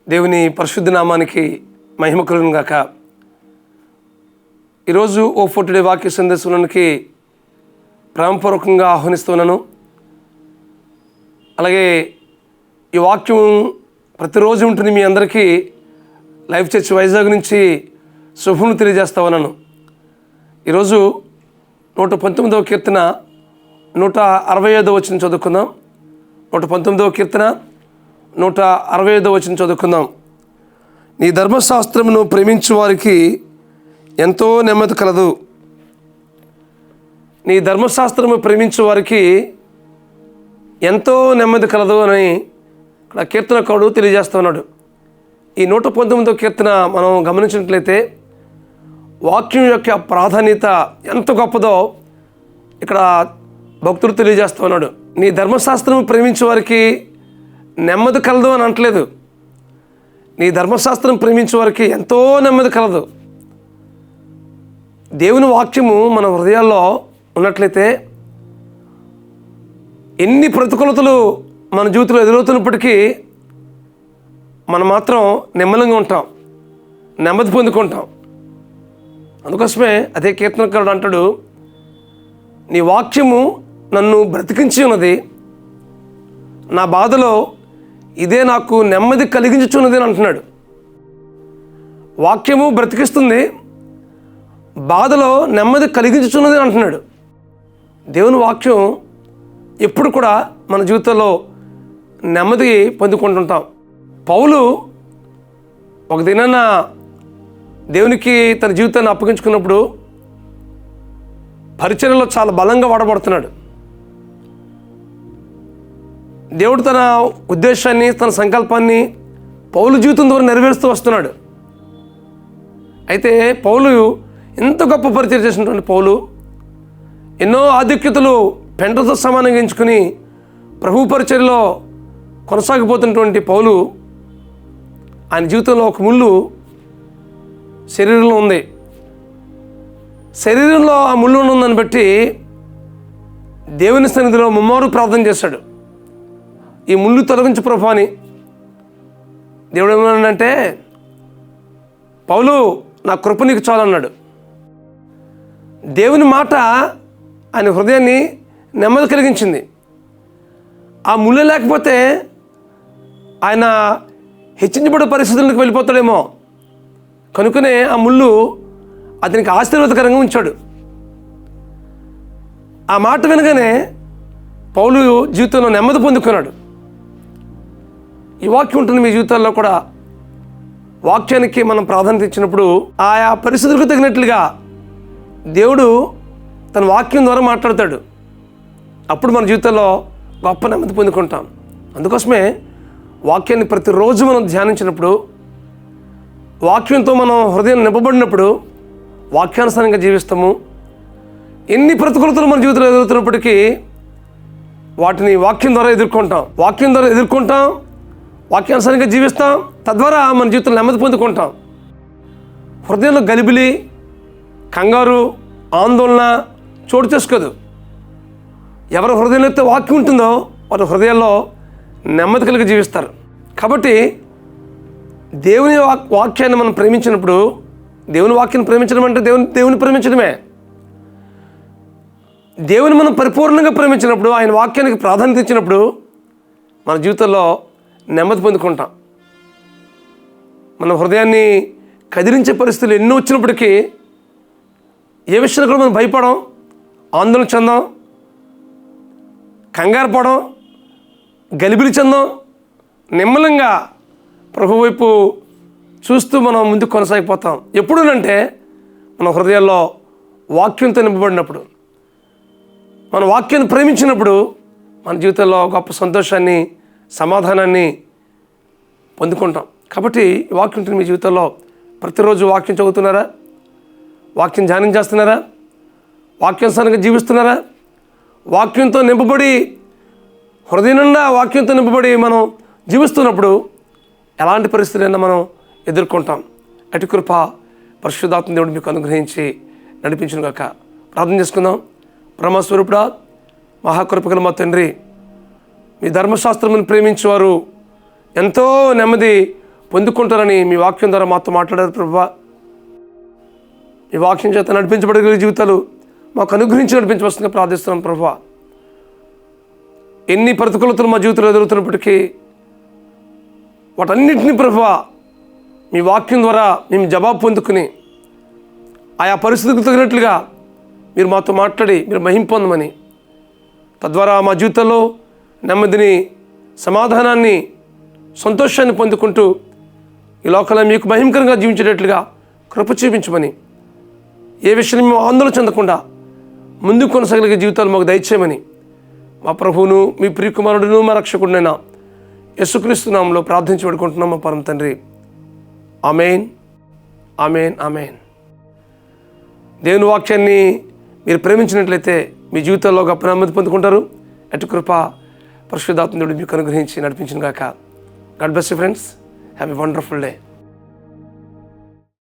దేవుని పరిశుద్ధ నామానికి మహిమ కలుగును గాక. ఈరోజు O4 వాక్య సందేశంలోనికి ప్రేమపూర్వకంగా ఆహ్వానిస్తున్నాను. అలాగే ఈ వాక్యం ప్రతిరోజు ఉంటుంది. మీ అందరికీ లైఫ్ చర్చ్ వైజాగ్ నుంచి శుభములు తెలియజేస్తా ఉన్నాను. ఈరోజు 119వ కీర్తన 165వ వచనం చదువుకుందాం. 119వ కీర్తన 165వ వచనం చదువుకుందాం. నీ ధర్మశాస్త్రమును ప్రేమించు వారికి ఎంతో నెమ్మది కలదు. నీ ధర్మశాస్త్రము ప్రేమించు వారికి ఎంతో నెమ్మది కలదు అని ఇక్కడ కీర్తనకారుడు తెలియజేస్తున్నాడు. ఈ 119వ కీర్తన మనం గమనించినట్లయితే వాక్యం యొక్క ప్రాధాన్యత ఎంత గొప్పదో ఇక్కడ భక్తుడు తెలియజేస్తున్నాడు. నీ ధర్మశాస్త్రము ప్రేమించే వారికి నెమ్మది కలదు అని అనట్లేదు. నీ ధర్మశాస్త్రం ప్రేమించే వారికి ఎంతో నెమ్మది కలదు. దేవుని వాక్యము మన హృదయాల్లో ఉన్నట్లయితే ఎన్ని ప్రతికూలతలు మన జీవితంలో ఎదురవుతున్నప్పటికీ మనం మాత్రం నెమ్మలంగా ఉంటాం, నెమ్మది పొందుకుంటాం. అందుకోసమే అదే కీర్తనకారుడు అంటాడు, నీ వాక్యము నన్ను బ్రతికించి ఉన్నది, నా బాధలో ఇదే నాకు నెమ్మది కలిగించుచున్నది అని అంటున్నాడు. వాక్యము బ్రతికిస్తుంది, బాధలో నెమ్మది కలిగించుచున్నది అని అంటున్నాడు. దేవుని వాక్యం ఎప్పుడు కూడా మన జీవితంలో నెమ్మది పొందుకుంటుంటాం. పౌలు ఒక దినాన దేవునికి తన జీవితాన్ని అప్పగించుకున్నప్పుడు పరిచర్యలో చాలా బలంగా వాడబడుతున్నాడు. దేవుడు తన ఉద్దేశాన్ని, తన సంకల్పాన్ని పౌలు జీవితం ద్వారా నెరవేరుస్తూ వస్తున్నాడు. అయితే పౌలు ఎంత గొప్ప పరిచయం చేసినటువంటి పౌలు ఎన్నో ఆధిక్యతలు పెంటతో సమానంగా ఎంచుకుని ప్రభు పరిచర్యలో కొనసాగిపోతున్నటువంటి పౌలు, ఆయన జీవితంలో ఒక ముళ్ళు శరీరంలో ఉంది. శరీరంలో ఆ ముళ్ళు ఉన్నదాన్ని బట్టి దేవుని సన్నిధిలో ముమ్మారు ప్రార్థన చేశాడు. ఈ ముళ్ళు తొలగించు ప్రభు అని. దేవుడు ఏమన్నాడంటే, పౌలు నా కృప నీకు చాలన్నాడు. దేవుని మాట ఆయన హృదయాన్ని నెమ్మది కలిగించింది. ఆ ముళ్ళు లేకపోతే ఆయన హెచ్చించబడే పరిస్థితులకు వెళ్ళిపోతాడేమో కనుకనే ఆ ముళ్ళు అతనికి ఆశీర్వాదకరంగా ఉంచాడు. ఆ మాట వినగానే పౌలు జీవితంలో నెమ్మది పొందుకున్నాడు. ఈ వాక్యం ఉంటుంది మీ జీవితాల్లో కూడా. వాక్యానికి మనం ప్రాధాన్యత ఇచ్చినప్పుడు ఆయా పరిస్థితులకు తగినట్లుగా దేవుడు తన వాక్యం ద్వారా మాట్లాడతాడు. అప్పుడు మన జీవితంలో గొప్ప నెమ్మది పొందుకుంటాం. అందుకోసమే వాక్యాన్ని ప్రతిరోజు మనం ధ్యానించినప్పుడు, వాక్యంతో మనం హృదయం నింపబడినప్పుడు వాక్యానుసారంగా జీవిస్తాము. ఎన్ని ప్రతికూలతలు మన జీవితంలో ఎదురుతున్నప్పటికీ వాటిని వాక్యం ద్వారా ఎదుర్కొంటాం. వాక్యానుసారంగా జీవిస్తాం. తద్వారా మన జీవితంలో నెమ్మది పొందుకుంటాం. హృదయంలో గలిబిలి, కంగారు, ఆందోళన చోటు చేసుకోదు. ఎవరి హృదయంలో అయితే వాక్యం ఉంటుందో వారి హృదయాల్లో నెమ్మది కలిగి జీవిస్తారు. కాబట్టి దేవుని వాక్యాన్ని మనం ప్రేమించినప్పుడు, దేవుని వాక్యాన్ని ప్రేమించడం అంటే దేవుని ప్రేమించడమే. దేవుని మనం పరిపూర్ణంగా ప్రేమించినప్పుడు, ఆయన వాక్యానికి ప్రాధాన్యత ఇచ్చినప్పుడు మన జీవితంలో నెమ్మది పొందుకుంటాం. మన హృదయాన్ని కదిలించే పరిస్థితులు ఎన్నో వచ్చినప్పటికీ ఏ విషయంలో కూడా మనం భయపడం, ఆందోళన చెందాం, కంగారు పడం, గలిబిలి చెందాం. నిమ్మలంగా ప్రభు వైపు చూస్తూ మనం ముందుకు కొనసాగిపోతాం. ఎప్పుడునంటే మన హృదయాల్లో వాక్యంతో నింపబడినప్పుడు, మన వాక్యాన్ని ప్రేమించినప్పుడు మన జీవితంలో గొప్ప సంతోషాన్ని, సమాధానాన్ని పొందుకుంటాం. కాబట్టి వాక్యం ఉంటుంది మీ జీవితంలో. ప్రతిరోజు వాక్యం చదువుతున్నారా? వాక్యం ధ్యానం చేస్తున్నారా? వాక్యానుసారంగా జీవిస్తున్నారా? వాక్యంతో నింపబడి, హృదయం నిండా వాక్యంతో నింపబడి మనం జీవిస్తున్నప్పుడు ఎలాంటి పరిస్థితులైనా మనం ఎదుర్కొంటాం. అటు కృప పరిశుద్ధాత్మ దేవుడు మీకు అనుగ్రహించి నడిపించును గాక. ప్రార్థన చేసుకుందాం. బ్రహ్మస్వరూపుడా, మహాకృపగల మా తండ్రి, మీ ధర్మశాస్త్రమును ప్రేమించేవారు ఎంతో నెమ్మది పొందుకుంటారని మీ వాక్యం ద్వారా మాతో మాట్లాడారు ప్రభువా. మీ వాక్యం చేత నడిపించబడగలిగే జీవితాలు మాకు అనుగ్రహించి నడిపించవలసిందిగా ప్రార్థిస్తున్నాం ప్రభువా. ఎన్ని ప్రతికూలతలు మా జీవితంలో ఎదురుతున్నప్పటికీ వాటన్నిటినీ ప్రభువా మీ వాక్యం ద్వారా మేము జవాబు పొందుకుని ఆయా పరిస్థితికి తగినట్లుగా మీరు మాతో మాట్లాడి మీరు మహిమ పొందమని, తద్వారా మా జీవితంలో నెమ్మదిని, సమాధానాన్ని, సంతోషాన్ని పొందుకుంటూ ఈ లోకంలో మీకు మహిమకరంగా జీవించేటట్లుగా కృప చూపించమని, ఏ విషయం మేము ఆందోళన చెందకుండా ముందుకు కొనసాగలిగే జీవితాలు మాకు దయచేయమని మా ప్రభువును, మీ ప్రియకుమారుడును, మా రక్షకుడినైనా యేసుక్రీస్తు నామములో ప్రార్థించి పెడుకుంటున్నాం మా పరమ తండ్రి. ఆమేన్, ఆమేన్, ఆమేన్. దేవుని వాక్యాన్ని మీరు ప్రేమించినట్లయితే మీ జీవితాల్లో గొప్ప నెమ్మది పొందుకుంటారు. అటు కృప పరిశుద్ధాత్మ దేవుడు మీకు అనుగ్రహించి నడిపించును గాక. God bless you friends. Have a wonderful day.